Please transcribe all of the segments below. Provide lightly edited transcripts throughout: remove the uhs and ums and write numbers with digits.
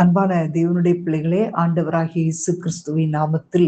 அன்பான தேவனுடைய பிள்ளைகளே, ஆண்டவராகிய இயேசு கிறிஸ்துவின் நாமத்தில்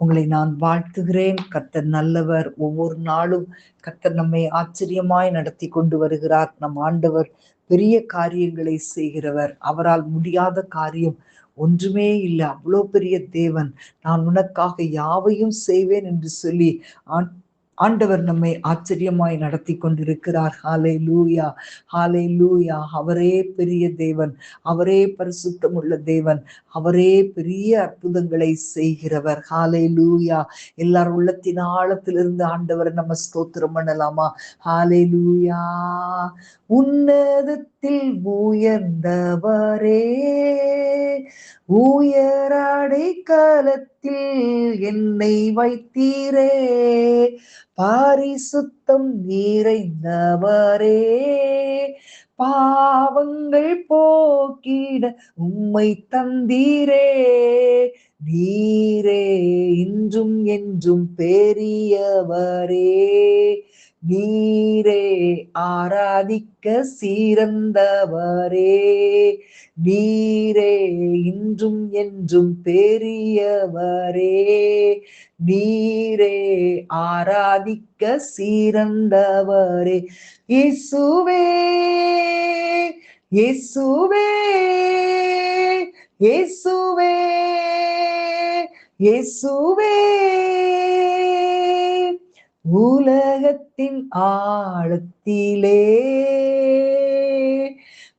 உங்களை நான் வாழ்த்துகிறேன். கர்த்தர் நல்லவர். ஒவ்வொரு நாளும் கர்த்தர் நம்மை ஆச்சரியமாய் நடத்தி கொண்டு வருகிறார். நம் ஆண்டவர் பெரிய காரியங்களை செய்கிறவர். அவரால் முடியாத காரியம் ஒன்றுமே இல்லை. அவ்வளோ பெரிய தேவன். நான் உனக்காக யாவையும் செய்வேன் என்று சொல்லி ஆண்டவர் நம்மை ஆச்சரியமாய் நடத்தி கொண்டிருக்கிறார். ஹalleluya, ஹalleluya. அவரே பெரிய தேவன், அவரே பரிசுத்தம் உள்ள தேவன், அவரே பெரிய அற்புதங்களை செய்கிறவர். ஹalleluya. எல்லாரும் உள்ளத்தின் ஆழத்திலிருந்து ஆண்டவரை நம்ம ஸ்தோத்திரம் பண்ணலாமா? ஹalleluya. உன்னதத்தில் உயர்ந்தவரே, உயர் அடைக்கலத்தில் என்னை வைத்தீரே, பரிசுத்தம் நிறைந்தவரே, பாவங்கள் போக்கிட உம்மை தந்தீரே, நீரே இன்றும் என்றும் பெரியவரே, நீரே ஆராதிக்க சிறந்தவரே, நீரே இன்றும் என்றும் பெரியவரே, நீரே ஆராதிக்க சிறந்தவரே. இயேசுவே, இயேசுவே, இயேசுவே, இயேசுவே, உலகத்தின் ஆழத்திலே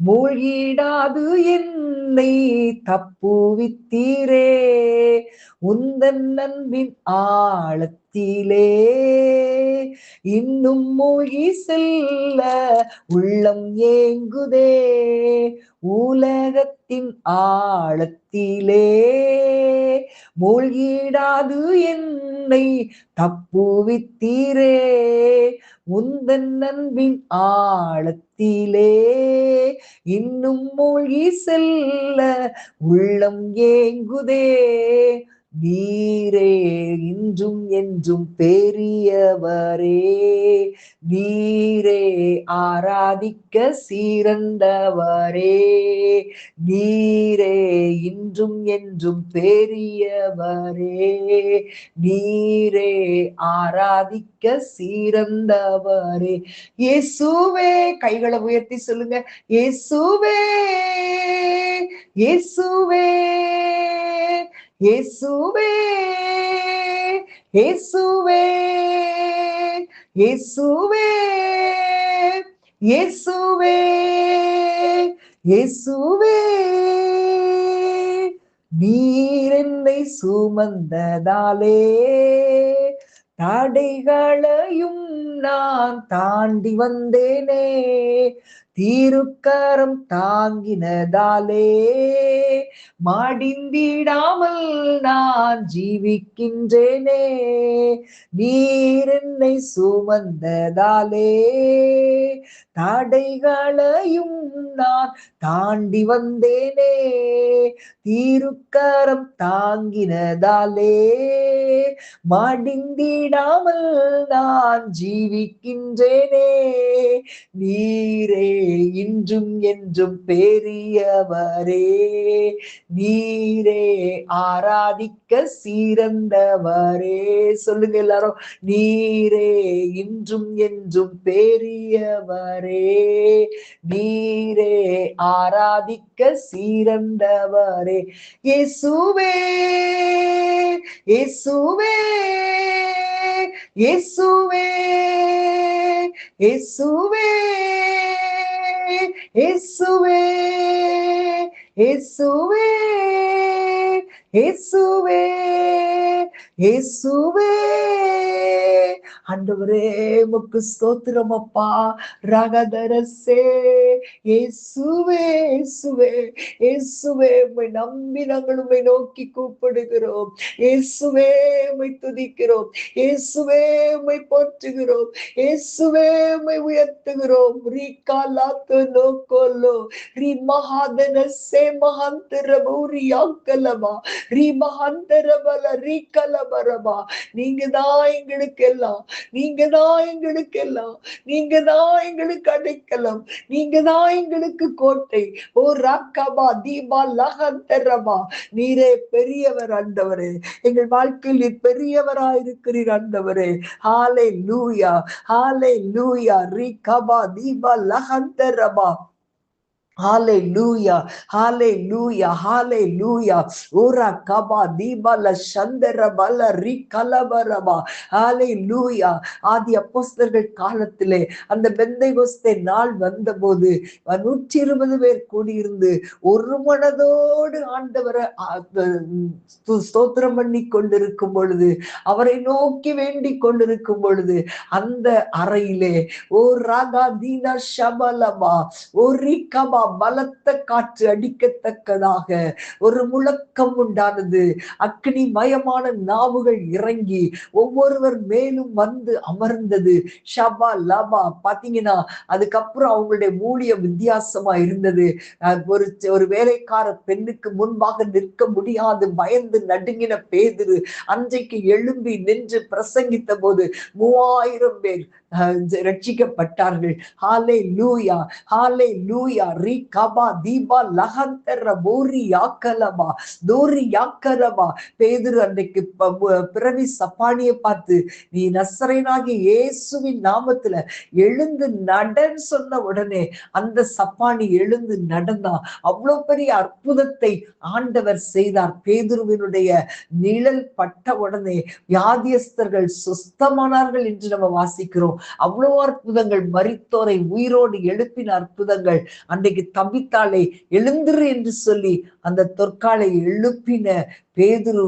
மூழ்கிடாது என்னை தப்புவித்தீரே, உந்தன் அன்பின் ஆழத்திலே இன்னும் மூழ்கி செல்ல உள்ளம் ஏங்குதே, உலகத்தின் ஆழத்திலே மூழ்கிடாது என்னை தப்புவித்தீரே, உந்தன் அன்பின் ஆழத்திலே இன்னும் மூழ்கி செல்ல உள்ளம் ஏங்குதே, நீரே இன்றும் என்றும் பெரியவரே, நீரே ஆராதிக்க சிறந்தவரே, நீரே இன்றும் என்றும் பெரியவரே, நீரே ஆராதிக்க சிறந்தவரே. இயேசுவே, கைகளை உயர்த்தி சொல்லுங்க. இயேசுவே, இயேசுவே, இயேசுவே, இயேசுவே, இயேசுவே, இயேசுவே, இயேசுவே, நீர் என்னை சுமந்ததாலே தடைகளையும் நான் தாண்டி வந்தேனே, தீருக்கரம் தாங்கினதாலே மடிந்திடாமல் நான் ஜீவிக்கின்றேனே, நீர் என்னை சுமந்ததாலே தடைகளையும் நான் தாண்டி வந்தேனே, தீருக்கரம் தாங்கினதாலே மடிந்திடாமல் நான் ஜீவிக்கின்றேனே, நீரே இன்றும் என்றும் பெரியவரே, நீரே ஆராதிக்க சிறந்தவரே. சொல்லுங்க எல்லாரும். நீரே இன்றும் என்றும் பெரியவரே, நீரே ஆராதிக்க சிறந்தவரே. இயேசுவே, இயேசுவே, இயேசுவே, இயேசுவே, இயேசுவே, இயேசுவே, இயேசுவே, இயேசுவே. ஆண்டவரே உமக்கு ஸ்தோத்திரம் அப்பா. ரகதரசே, இயேசுவே, இயேசுவே, இயேசுவே, உம்மை நம்பி நாங்கள் உம்மை நோக்கி கூப்பிடுகிறோம். இயேசுவே உம்மை துதிக்கிறோம். இயேசுவே உம்மை போற்றுகிறோம். இயேசுவே உம்மை உயர்த்துகிறோம். ரீகாலாத்து நோக்கோலோ ரீ மகாதனசே மகாந்தரபூரி நீங்க தான் எங்களுக்கு எல்லாம். நீங்க தான் எங்களுக்கு எல்லாம், நீங்க தான் எங்களுக்கு அடைக்கலம், நீங்க தான் எங்களுக்கு கோட்டை. ஓ ராக்கபா தீபா லகந்தரபா, நீரே பெரியவர் ஆண்டவரே, எங்கள் வாழ்க்கையில் நீர் பெரியவராயிருக்கிறீர் ஆண்டவரே. ஹாலே லூயா, ஹாலே லூயா, ரிகபா Deepa லகந்தரபா. Hallelujah, hallelujah, hallelujah. Ora kaba dibala shandara bala rikalabaraba. Hallelujah. ஆதி அப்போஸ்தலர்கள் காலத்திலே அந்த பெந்தைகொஸ்தே நாள் வந்தபோது 120 பேர் கூடியிருந்து ஒரு மனதோடு ஆண்டவரை ஸ்தோத்திரம் பண்ணி கொண்டிருக்கும் பொழுது, அவரை நோக்கி வேண்டிக் கொண்டிருக்கும் பொழுது, அந்த அறையிலே ஓ ராகா தீனா ஷபலமா ஒரு கபா பலத்த காற்று அடிக்கத்தக்கதாக ஒரு முழக்கம் உண்டானது. அக்னி மயமான நாவுகள் இறங்கி ஒவ்வொருவர் மேலும் வந்து அமர்ந்தது. ஷபா லபா பாத்தீங்கன்னா, அதுக்கப்புறம் அவங்களுடைய ஊழியம் வித்தியாசமா இருந்தது. ஒரு வேலைக்கார பெண்ணுக்கு முன்பாக நிற்க முடியாது பயந்து நடுங்கின பேதுரு அன்றைக்கு எழும்பி நின்று பிரசங்கித்த போது 3000 பேர் ரட்சிக்கப்பட்டார்கள். ஹாலே லூயா, ஹாலே லூயா. ரிகபா தீபா லகந்தர போரி யாக்கலபா தோரி யாக்கரபா. பேதுரு அன்றைக்கு பிறவி சப்பானியை பார்த்து, நீ நசரேனாகிய இயேசுவின் நாமத்துல எழுந்து நடன்னு சொன்ன உடனே அந்த சப்பானி எழுந்து நடந்தா. அவ்வளவு பெரிய அற்புதத்தை ஆண்டவர் செய்தார். பேதுருவினுடைய நிழல் பட்ட உடனே வியாதியஸ்தர்கள் சுஸ்தமானார்கள் என்று நம்ம வாசிக்கிறோம். அவ்வளவு அற்புதங்கள், மரித்தோரை உயிரோடு எழுப்பின அற்புதங்கள். அன்றைக்கு தபித்தாளை எழுந்திரு என்று சொல்லி அந்த தொற்காலை எழுப்பின பேதுரு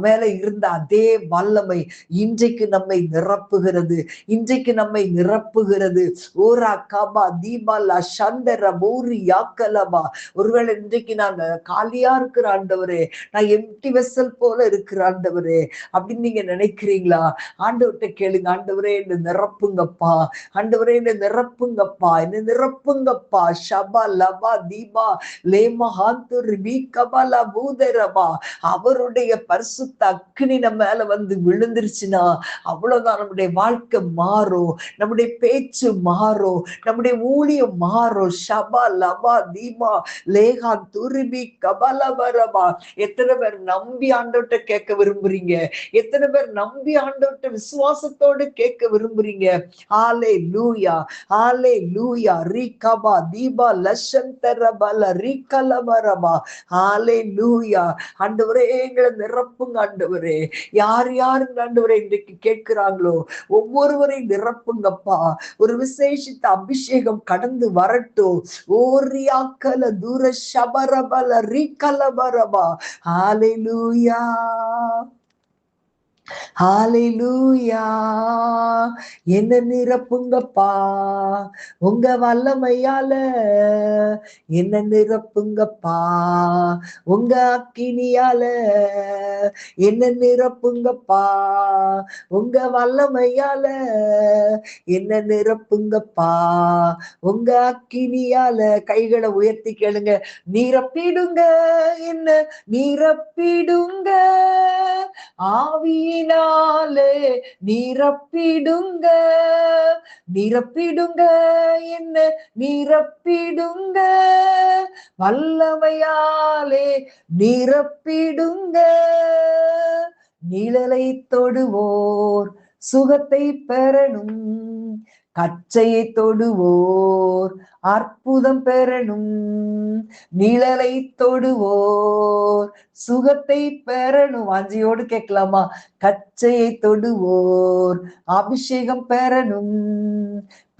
மேல இருந்த அதே வல்லமை இன்றைக்கு நம்மை நிரப்புகிறது, இன்றைக்கு நம்மை நிரப்புகிறது. ஓரா கபா தீபாலா சந்தர போரி யாக்கலபா. ஒருவேளை இன்றைக்கு நான் காலியா இருக்கிற ஆண்டவரே, நான் எம்டி வெசல் போல இருக்கிற ஆண்டவரே அப்படின்னு நீங்க நினைக்கிறீங்களா? ஆண்டவர்கிட்ட கேளுங்க, ஆண்டவரே என்ன நிரப்புங்கப்பா, ஆண்டவரே என்ன நிரப்புங்கப்பா, என்ன நிரப்புங்கப்பா. ஷபா லபா தீபா லேமா ஹாந்து ரிபி கபலா பூதரபா. அவருடைய பரிசுத்த அக்னி நம்ம மேல வந்து விழுந்துருச்சுன்னா அவ்வளவுதான், நம்முடைய வாழ்க்கை மாறும், நம்முடைய பேச்சு மாறும், நம்முடைய ஊழியம் மாறும். ஷபா லபா தீபா லேகா துருபி கபலபரபா. எத்தனை பேர் நம்பி ஆண்டவர்கிட்ட கேட்க விரும்புறீங்க? எத்தனை பேர் நம்பி ஆண்டவர்கிட்ட விசுவாசத்தோடு கேட்க விரும்புறீங்க? ஹாலே லூயா, ஹாலே லூயா. ரிகபா தீபா லஷந்தரபல ரிகலபரபா. ஹாலே லூயா. ஆண்டவரே எங்களை நிரப்புங்க ஆண்டவரே. யார் யாரு ஆண்டவரே இன்றைக்கு கேட்கிறாங்களோ ஒவ்வொருவரையும் நிரப்புங்கப்பா. ஒரு விசேஷித்த அபிஷேகம் கடந்து வரட்டும். ஓரியாக்கல தூர ஷபரபல ரிகலபரபா. ஹalleluya, ஹalleluya. என்ன நிரப்புங்கப்பா உங்க வல்லமையால, என்ன நிரப்புங்கப்பா உங்க அக்கினியால, என்ன நிரப்புங்கப்பா உங்க வல்லமையால, என்ன நிரப்புங்கப்பா உங்க அக்கினியால. கைகளை உயர்த்தி கேளுங்க. நிரப்பிடுங்க, என்ன நிரப்பிடுங்க ஆவியினாலே, நிரப்பிடுங்க, நிரப்பிடுங்க, என்ன நிரப்பிடுங்க வல்லமையாலே, நிரப்பிடுங்க. நிழலை தொடுவோர் சுகத்தை பெறணும், கச்சையை தொடுவோர் அற்புதம் பெறணும். நிழலை தொடுவோர் சுகத்தை பெறணும். வாஞ்சியோடு கேட்கலாமா? கச்சையை தொடுவோர் அபிஷேகம் பெறணும்.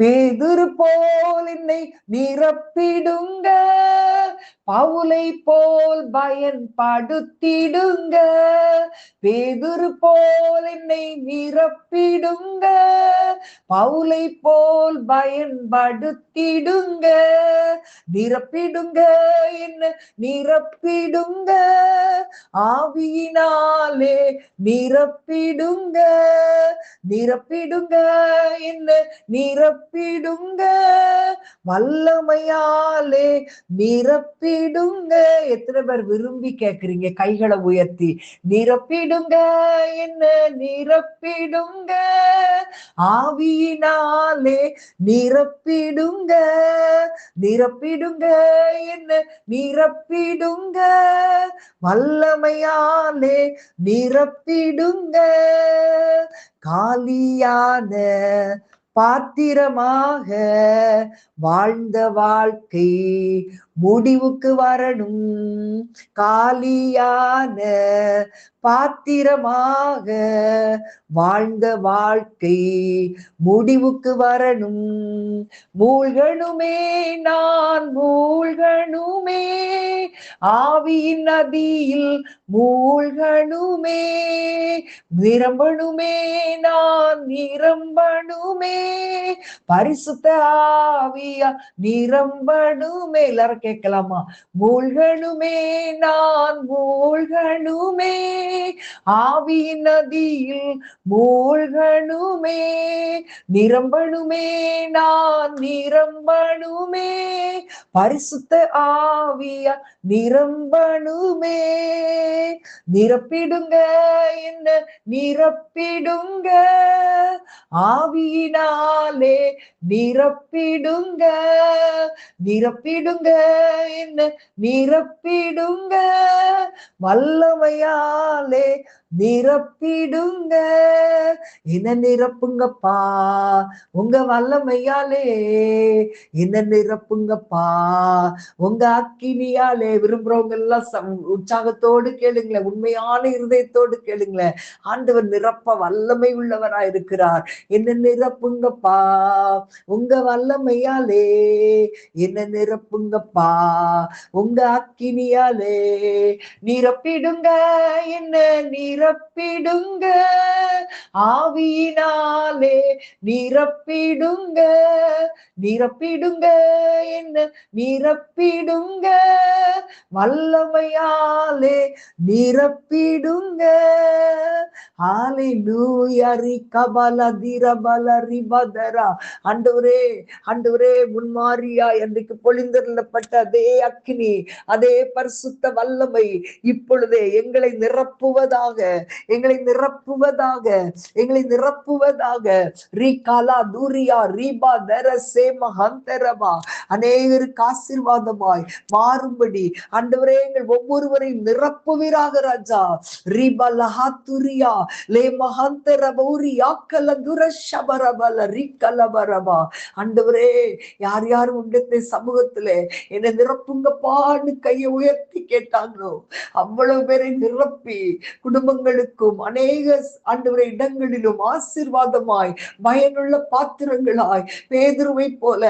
பேதுரு போல் என்னை நிரப்பிடுங்க, பவுலை போல் பயன்படுத்திடுங்க. பேதுரு போல் என்னை நிரப்பிடுங்க, பவுலை போல் பயன்படுத்திடுங்க. நிரப்பிடுங்க, என்ன நிரப்பிடுங்க ஆவியினாலே, நிரப்பிடுங்க, நிரப்பிடுங்க, என்ன நிரப்பிடுங்க நிரப்பிடுங்க வல்லமையாலே நிரப்பிடுங்க. எத்தனை பேர் விரும்பி கேக்குறீங்க? கைகளை உயர்த்தி நிரப்பிடுங்க, என்ன நிரப்பிடுங்க, ஆவியினாலே நிரப்பிடுங்க, நிரப்பிடுங்க, என்ன நிரப்பிடுங்க, வல்லமையாலே நிரப்பிடுங்க. காலியான பாத்திரமாக வாழ்ந்த வாழ்க்கை முடிவுக்கு வரணும். காலியான பாத்திரமாக வாழ்ந்த வாழ்க்கை முடிவுக்கு வரணும். மூழ்கணுமே, நான் மூழ்கணுமே, ஆவியின் நதியில் மூழ்கணுமே, நிரம்பணுமே, நான் நிரம்பணுமே, பரிசுத்த ஆவியா நிரம்பணுமே. எல்லாரும் கேட்கலாமா? மூழ்கணுமே, நான் மூழ்கணுமே, ஆவியின் நதியில் மூழ்கணுமே, நிரம்பணுமே, நான் நிரம்பணுமே, பரிசுத்த ஆவியா நிரம்பணுமே. நிரப்பிடுங்க, என்ன நிரப்பிடுங்க, ஆவியினாலே நிரப்பிடுங்க, நிரப்பிடுங்க, என்ன நிரப்பிடுங்க, வல்லமையாலே நிரப்பிடுங்க. என்ன நிரப்புங்கப்பா உங்க வல்லமையாலே, என்ன நிரப்புங்கப்பா உங்க அக்கினியாலே. விரும்புறவங்க எல்லாம் உற்சாகத்தோடு கேளுங்களேன், உண்மையான இருதயத்தோடு கேளுங்களேன். ஆண்டவர் நிரப்ப வல்லமை உள்ளவரா இருக்கிறார். என்ன நிரப்புங்கப்பா உங்க வல்லமையாலே, என்ன நிரப்புங்கப்பா உங்க அக்கினியாலே, நிரப்பிடுங்க, என்ன நிரப்பிடுங்க, ஆவியினாலே நிரப்பிடுங்க, நிரப்பிடுங்க, என்ன நிரப்பிடுங்க, வல்லமையாலே நிரப்பிடுங்க. ஹalleluya ரிகபல திரபல ரிபதரா. ஆண்டவரே, ஆண்டவரே, முன்மாரியா என்றைக்கு பொழிந்தருளப்பட்ட அதே அக்கினி, அதே பரிசுத்த வல்லமை இப்பொழுதே எங்களை நிரப்புவதாக, எங்களை நிரப்புவதாக, எங்களை நிரப்புவதாக. ரீகாலா தூரியா ரீபா தர சேம ஹந்தரபா. அநேகருக்கு ஆசீர்வாதமாய் மாறும்படி ஆண்டவரே எங்கள் ஒவ்வொருவரையும் நிரப்புவீராக ராஜா. ரீபா லஹாத்துரியா லே மஹந்தரபௌரி யாக்கல துரஷபரபல ரீகலபரபா. ஆண்டவரே, யார் யார் உங்களுடைய சமூகத்திலே என்னை நிரப்புங்கப்பான்னு கையை உயர்த்தி கேட்டாங்களோ அவ்வளவு பேரை நிரப்பி குடும்பங்களுக்கும் அநேக ஆண்டவரை இடங்களிலும் ஆசீர்வாதமாய் பயனுள்ள பாத்திரங்களாய் பேதுருவை போல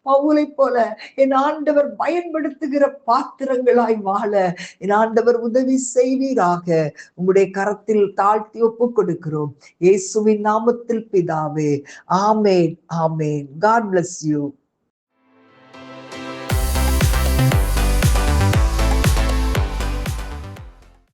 பவுலை போல என் ஆண்டவர் பயன்படுத்துகிற பாத்திரங்களாய் வாழ என் ஆண்டவர் உதவி செய்வீராக. உங்களுடைய கரத்தில் தாழ்த்தி ஒப்பு கொடுக்கிறோம் இயேசுவின் நாமத்தில் பிதாவே. ஆமேன், ஆமேன். God bless you.